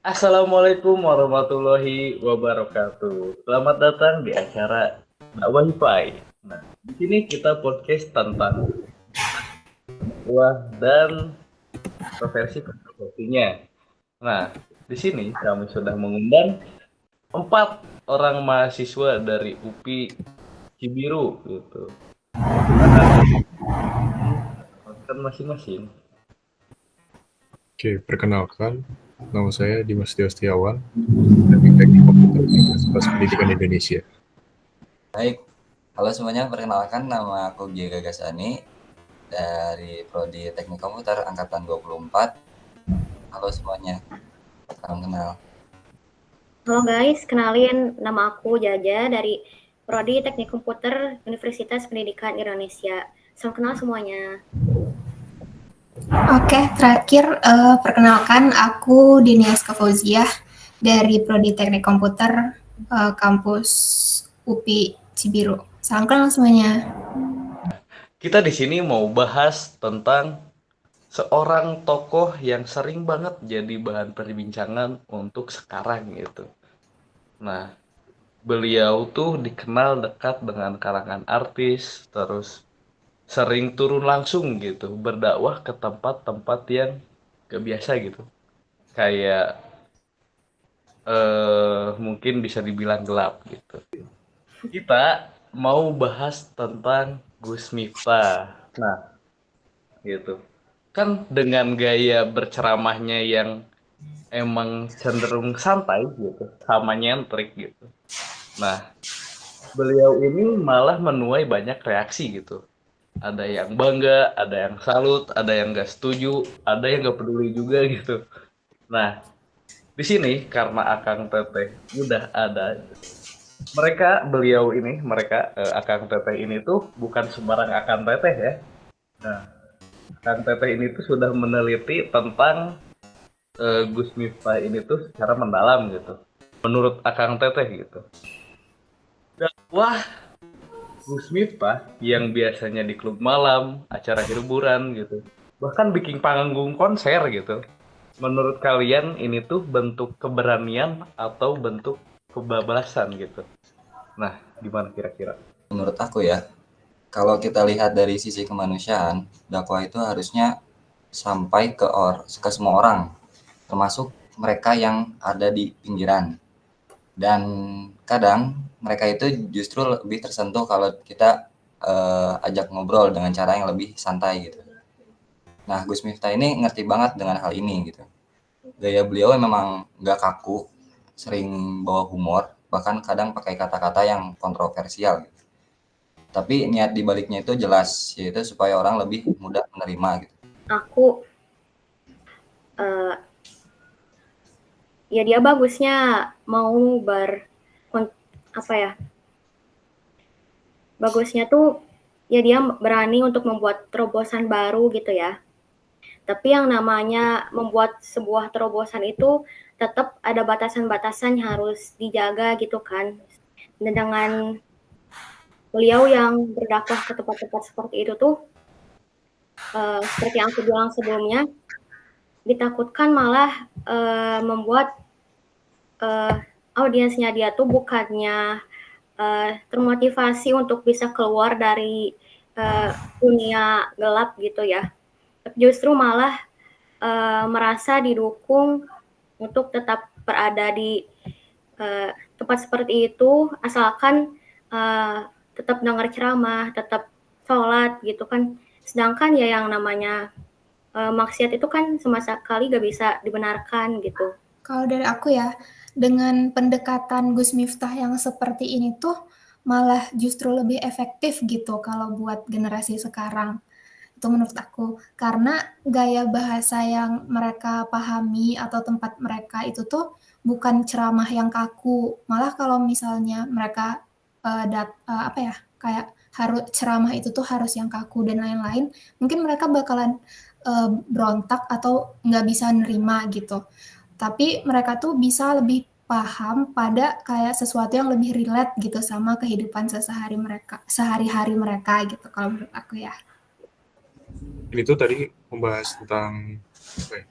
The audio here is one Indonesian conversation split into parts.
Assalamualaikum warahmatullahi wabarakatuh. Selamat datang di acara dakwah Wifi. Nah, di sini kita podcast tentang dakwah dan kontroversinya. Nah, di sini kami sudah mengundang 4 orang mahasiswa dari UPI Cibiru gitu. Silakan perkenalkan masing-masing. Oke, perkenalkan, nama saya Dimas Tio Setiawan, dari Teknik Komputer Universitas Pendidikan Indonesia. Baik, halo semuanya, perkenalkan nama aku Gia Gagasani dari Prodi Teknik Komputer Angkatan 24. Halo semuanya, salam kenal. Halo guys, kenalin nama aku Jaja dari Prodi Teknik Komputer Universitas Pendidikan Indonesia. Salam kenal semuanya. Oke, terakhir perkenalkan aku Dinia Fauzia dari Prodi Teknik Komputer kampus UPI Cibiru. Salam kenal semuanya. Kita di sini mau bahas tentang seorang tokoh yang sering banget jadi bahan perbincangan untuk sekarang gitu. Nah, beliau tuh dikenal dekat dengan kalangan artis, terus sering turun langsung gitu, berdakwah ke tempat-tempat yang gak biasa gitu. Kayak mungkin bisa dibilang gelap gitu. Kita mau bahas tentang Gus Miftah. Nah, gitu. Kan dengan gaya berceramahnya yang emang cenderung santai gitu, sama nyentrik gitu. Nah, beliau ini malah menuai banyak reaksi gitu. Ada yang bangga, ada yang salut, ada yang nggak setuju, ada yang nggak peduli juga gitu. Nah, di sini karena Akang Teteh udah ada, Akang Teteh ini tuh bukan sembarang Akang Teteh ya. Nah, Akang Teteh ini tuh sudah meneliti tentang Gus Miftah ini tuh secara mendalam gitu. Menurut Akang Teteh gitu. Dakwah Gus Miftah yang biasanya di klub malam, acara hiburan gitu. Bahkan bikin panggung konser gitu. Menurut kalian ini tuh bentuk keberanian atau bentuk kebablasan gitu? Nah, gimana kira-kira? Menurut aku ya, kalau kita lihat dari sisi kemanusiaan, dakwah itu harusnya sampai ke semua orang, termasuk mereka yang ada di pinggiran. Dan kadang mereka itu justru lebih tersentuh kalau kita ajak ngobrol dengan cara yang lebih santai gitu. Nah, Gus Miftah ini ngerti banget dengan hal ini gitu. Gaya beliau memang nggak kaku, sering bawa humor, bahkan kadang pakai kata-kata yang kontroversial gitu. Tapi niat dibaliknya itu jelas, yaitu supaya orang lebih mudah menerima gitu. Aku ya dia bagusnya mau apa ya? Bagusnya tuh ya dia berani untuk membuat terobosan baru gitu ya. Tapi yang namanya membuat sebuah terobosan itu tetap ada batasan-batasan yang harus dijaga gitu kan. Dan dengan beliau yang berdakwah ke tempat-tempat seperti itu tuh, seperti yang aku bilang sebelumnya, ditakutkan malah membuat audiensnya dia tuh bukannya termotivasi untuk bisa keluar dari dunia gelap gitu ya. Justru malah merasa didukung untuk tetap berada di tempat seperti itu, asalkan tetap dengar ceramah, tetap sholat gitu kan. Sedangkan ya yang namanya maksiat itu kan sama sekali gak bisa dibenarkan gitu. Kalau dari aku ya, dengan pendekatan Gus Miftah yang seperti ini tuh malah justru lebih efektif gitu kalau buat generasi sekarang. Itu menurut aku. Karena gaya bahasa yang mereka pahami atau tempat mereka itu tuh bukan ceramah yang kaku. Malah kalau misalnya mereka apa ya, kayak harus ceramah itu tuh harus yang kaku dan lain-lain, mungkin mereka bakalan berontak atau nggak bisa nerima gitu. Tapi mereka tuh bisa lebih paham pada kayak sesuatu yang lebih relate gitu sama kehidupan sehari-hari mereka gitu kalau menurut aku ya. Ini tuh tadi membahas tentang apa ya,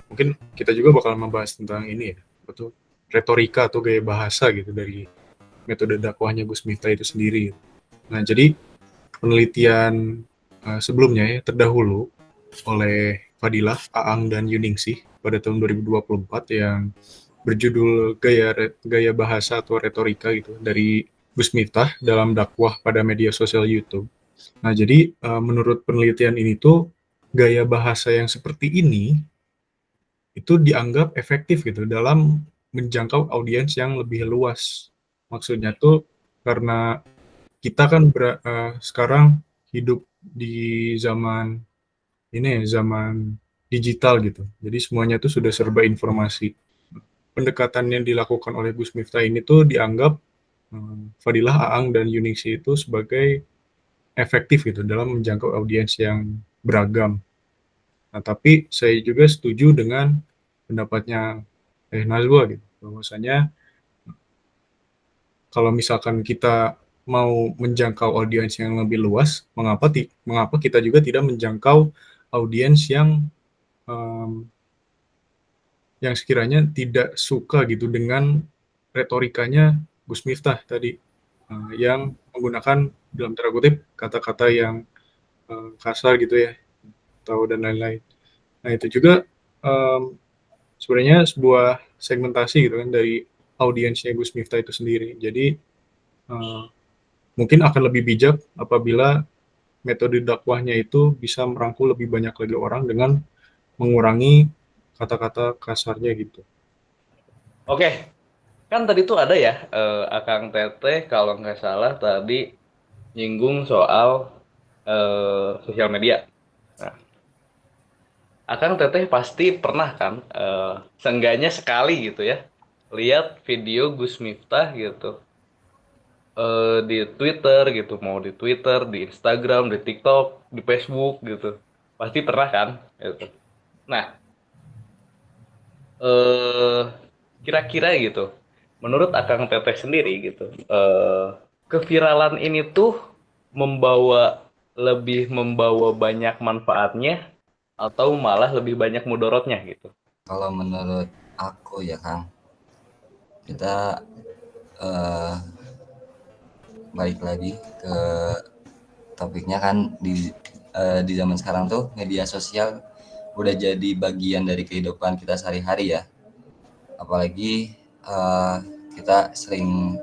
mungkin kita juga bakal membahas tentang ini ya, betul, retorika atau gaya bahasa gitu dari metode dakwahnya Gus Miftah itu sendiri. Nah, jadi penelitian sebelumnya ya, terdahulu oleh Fadilah, Aang, dan Yuningsih pada tahun 2024 yang berjudul gaya bahasa atau retorika gitu dari Gus Miftah dalam dakwah pada media sosial YouTube. Nah, jadi menurut penelitian ini tuh gaya bahasa yang seperti ini itu dianggap efektif gitu dalam menjangkau audiens yang lebih luas. Maksudnya tuh karena kita kan sekarang hidup di zaman ini ya, zaman digital gitu. Jadi semuanya tuh sudah serba informasi. Pendekatan yang dilakukan oleh Gus Miftah ini tuh dianggap Fadilah, Aang, dan Yuningsi itu sebagai efektif gitu dalam menjangkau audiens yang beragam. Nah, tapi saya juga setuju dengan pendapatnya Najwa gitu, bahwasanya kalau misalkan kita mau menjangkau audiens yang lebih luas, mengapa kita juga tidak menjangkau audiens em, yang sekiranya tidak suka gitu dengan retorikanya Gus Miftah tadi, yang menggunakan dalam tanda kutip kata-kata yang kasar gitu ya, atau dan lain-lain. Nah, itu juga sebenarnya sebuah segmentasi gitu kan dari audiensnya Gus Miftah itu sendiri. Jadi mungkin akan lebih bijak apabila metode dakwahnya itu bisa merangkul lebih banyak lagi orang dengan mengurangi kata-kata kasarnya gitu. Oke, kan tadi tuh ada ya, Akang Teteh kalau nggak salah tadi nyinggung soal sosial media. Nah, Akang Teteh pasti pernah kan, seenggaknya sekali gitu ya, lihat video Gus Miftah gitu, di Twitter gitu, mau di Twitter, di Instagram, di TikTok, di Facebook gitu, pasti pernah kan, gitu. Nah, eh kira-kira gitu, menurut Akang Teteh sendiri gitu, keviralan ini tuh lebih membawa banyak manfaatnya atau malah lebih banyak mudorotnya gitu. Kalau menurut aku ya Kang, kita eh, balik lagi ke topiknya kan di zaman sekarang tuh media sosial udah jadi bagian dari kehidupan kita sehari-hari ya. Apalagi kita sering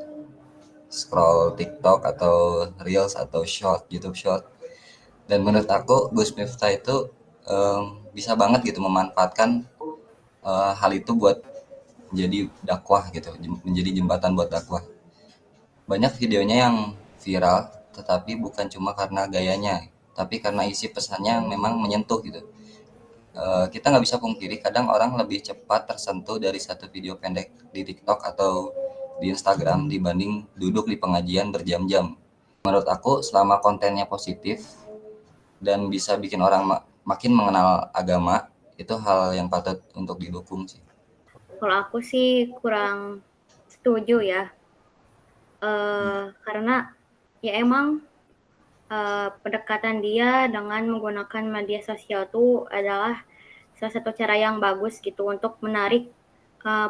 scroll TikTok atau Reels atau Short, YouTube Short. Dan menurut aku Gus Miftah itu bisa banget gitu memanfaatkan hal itu buat menjadi dakwah gitu, menjadi jembatan buat dakwah. Banyak videonya yang viral, tetapi bukan cuma karena gayanya, tapi karena isi pesannya yang memang menyentuh gitu. Kita nggak bisa pungkiri, kadang orang lebih cepat tersentuh dari satu video pendek di TikTok atau di Instagram dibanding duduk di pengajian berjam-jam. Menurut aku, selama kontennya positif dan bisa bikin orang makin mengenal agama, itu hal yang patut untuk didukung sih. Kalau aku sih kurang setuju ya, karena ya emang pendekatan dia dengan menggunakan media sosial itu adalah salah satu cara yang bagus gitu untuk menarik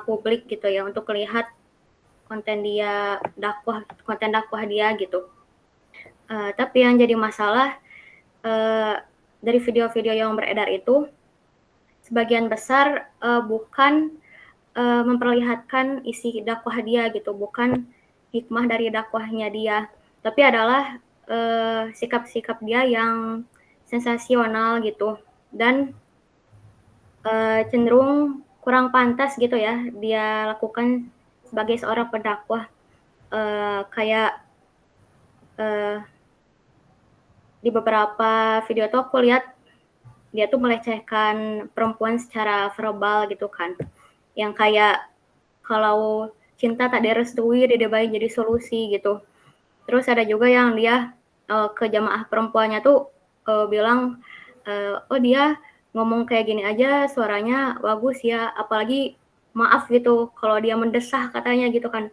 publik gitu ya, untuk lihat konten dakwah dia gitu. Tapi yang jadi masalah dari video-video yang beredar itu sebagian besar bukan memperlihatkan isi dakwah dia gitu, bukan hikmah dari dakwahnya dia, tapi adalah sikap-sikap dia yang sensasional gitu, dan cenderung kurang pantas gitu ya dia lakukan sebagai seorang pendakwah. Kayak di beberapa video tuh aku lihat dia tuh melecehkan perempuan secara verbal gitu kan, yang kayak kalau cinta tak direstui didebain jadi solusi gitu. Terus ada juga yang dia ke jamaah perempuannya tuh bilang, oh dia ngomong kayak gini aja suaranya bagus ya, apalagi maaf gitu kalau dia mendesah katanya gitu kan.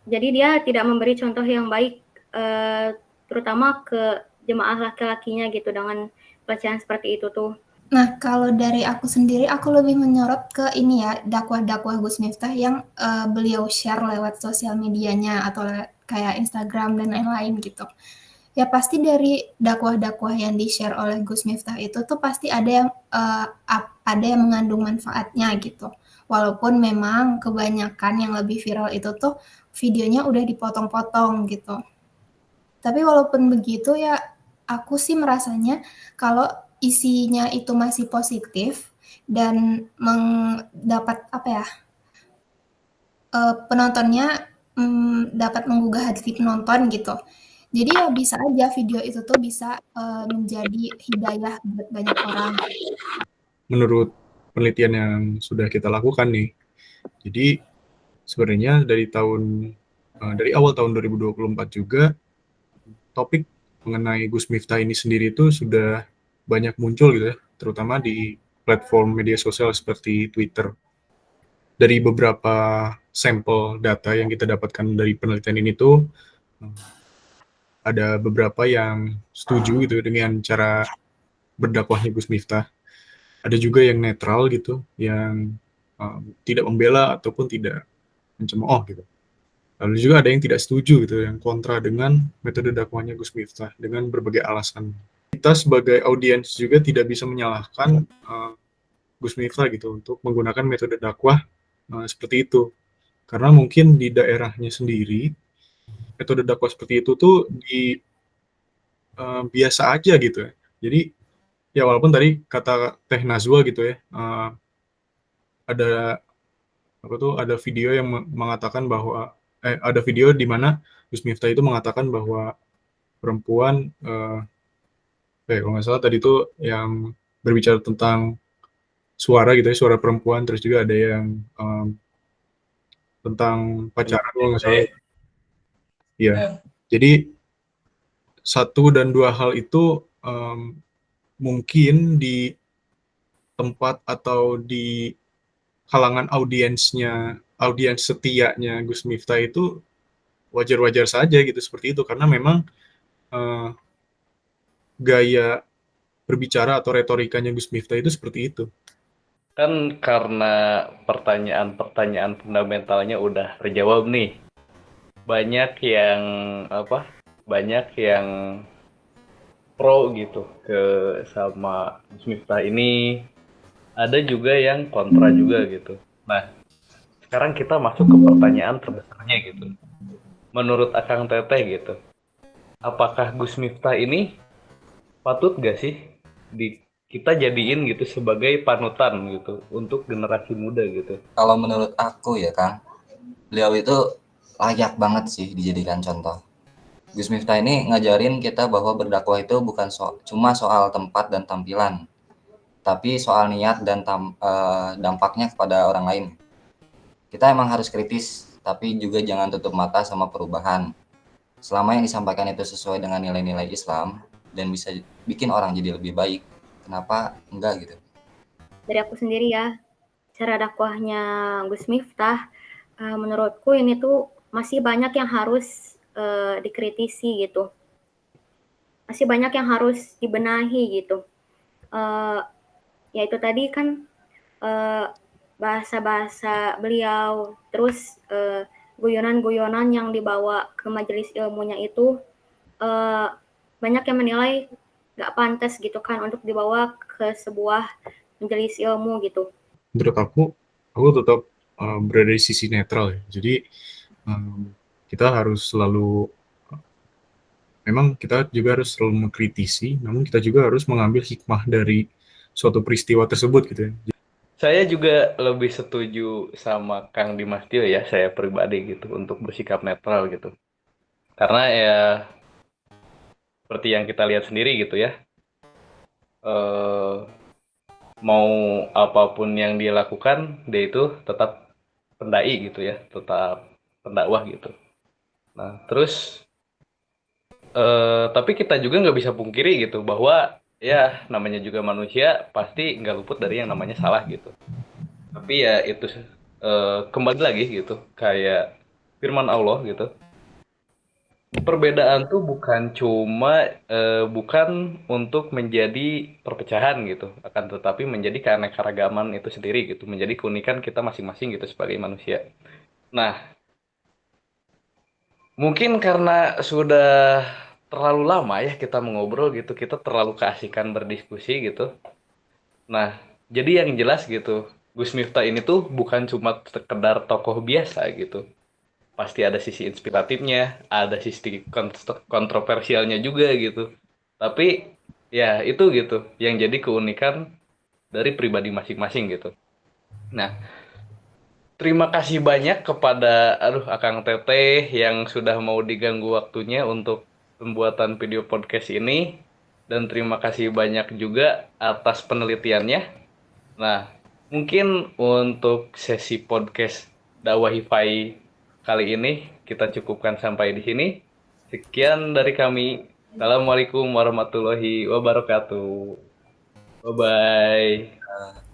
Jadi dia tidak memberi contoh yang baik, terutama ke jemaah laki-lakinya gitu dengan pelecehan seperti itu tuh. Nah, kalau dari aku sendiri, aku lebih menyorot ke ini ya, dakwah-dakwah Gus Miftah yang beliau share lewat sosial medianya atau kayak Instagram dan lain-lain gitu. Ya pasti dari dakwah-dakwah yang di-share oleh Gus Miftah itu tuh pasti ada yang mengandung manfaatnya gitu. Walaupun memang kebanyakan yang lebih viral itu tuh videonya udah dipotong-potong gitu. Tapi walaupun begitu ya aku sih merasanya kalau isinya itu masih positif dan dapat apa ya, penontonnya, dapat menggugah hati penonton gitu. Jadi ya bisa aja video itu tuh bisa, menjadi hidayah buat banyak orang. Menurut penelitian yang sudah kita lakukan nih, jadi sebenarnya dari awal tahun 2024 juga topik mengenai Gus Miftah ini sendiri itu sudah banyak muncul gitu ya, terutama di platform media sosial seperti Twitter. Dari beberapa sampel data yang kita dapatkan dari penelitian ini tuh ada beberapa yang setuju gitu dengan cara berdakwahnya Gus Miftah. Ada juga yang netral gitu, yang tidak membela ataupun tidak mencemooh gitu. Lalu juga ada yang tidak setuju gitu, yang kontra dengan metode dakwahnya Gus Miftah dengan berbagai alasan. Kita sebagai audiens juga tidak bisa menyalahkan Gus Miftah gitu untuk menggunakan metode dakwah seperti itu. Karena mungkin di daerahnya sendiri metode dakwah seperti itu tuh biasa aja gitu ya. Jadi ya walaupun tadi kata Teh Nazwa gitu ya, ada ada video yang mengatakan bahwa ada video di mana Gus Miftah itu mengatakan bahwa perempuan kalau nggak salah tadi itu yang berbicara tentang suara gitu ya, suara perempuan, terus juga ada yang tentang pacaran kalau nggak salah. Iya. Jadi satu dan dua hal itu mungkin di tempat atau di kalangan audiens setianya Gus Miftah itu wajar-wajar saja gitu seperti itu, karena memang gaya berbicara atau retorikanya Gus Miftah itu seperti itu. Kan karena pertanyaan-pertanyaan fundamentalnya udah terjawab nih. Banyak yang banyak yang pro gitu sama Gus Miftah ini. Ada juga yang kontra juga gitu. Nah, sekarang kita masuk ke pertanyaan terbesarnya gitu. Menurut Akang Teteh gitu, apakah Gus Miftah ini patut gak sih kita jadiin gitu sebagai panutan gitu untuk generasi muda gitu? Kalau menurut aku ya Kang, beliau itu layak banget sih dijadikan contoh. Gus Miftah ini ngajarin kita bahwa berdakwah itu bukan cuma soal tempat dan tampilan, tapi soal niat dan dampaknya kepada orang lain. Kita emang harus kritis, tapi juga jangan tutup mata sama perubahan. Selama yang disampaikan itu sesuai dengan nilai-nilai Islam dan bisa bikin orang jadi lebih baik, kenapa enggak gitu? Dari aku sendiri ya, cara dakwahnya Gus Miftah, menurutku ini tuh masih banyak yang harus dikritisi gitu. Masih banyak yang harus dibenahi gitu. Ya itu tadi kan bahasa-bahasa beliau, terus guyonan-guyonan yang dibawa ke majelis ilmunya itu banyak yang menilai nggak pantas gitu kan untuk dibawa ke sebuah majelis ilmu gitu. Menurut aku tetap berada di sisi netral ya. Jadi kita harus selalu memang kita juga harus selalu mengkritisi, namun kita juga harus mengambil hikmah dari suatu peristiwa tersebut gitu ya. Saya juga lebih setuju sama Kang Dimas Tio ya, saya pribadi gitu, untuk bersikap netral gitu. Karena ya seperti yang kita lihat sendiri gitu ya, mau apapun yang dia lakukan, dia itu tetap pendai gitu ya, tetap pendakwah gitu. Nah terus tapi kita juga nggak bisa pungkiri gitu bahwa ya namanya juga manusia pasti nggak luput dari yang namanya salah gitu. Tapi ya itu kembali lagi gitu kayak firman Allah gitu. perbedaan tuh bukan untuk menjadi perpecahan gitu, akan tetapi menjadi keanekaragaman itu sendiri gitu, menjadi keunikan kita masing-masing gitu sebagai manusia. Nah, mungkin karena sudah terlalu lama ya kita mengobrol gitu, kita terlalu keasikan berdiskusi gitu. Nah, jadi yang jelas gitu, Gus Miftah ini tuh bukan cuma sekedar tokoh biasa gitu. Pasti ada sisi inspiratifnya, ada sisi kontroversialnya juga gitu. Tapi ya itu gitu yang jadi keunikan dari pribadi masing-masing gitu. Nah, terima kasih banyak kepada Akang Teteh yang sudah mau diganggu waktunya untuk pembuatan video podcast ini, dan terima kasih banyak juga atas penelitiannya. Nah, mungkin untuk sesi podcast dakwah Hifai kali ini kita cukupkan sampai di sini. Sekian dari kami. Assalamualaikum warahmatullahi wabarakatuh. Bye bye.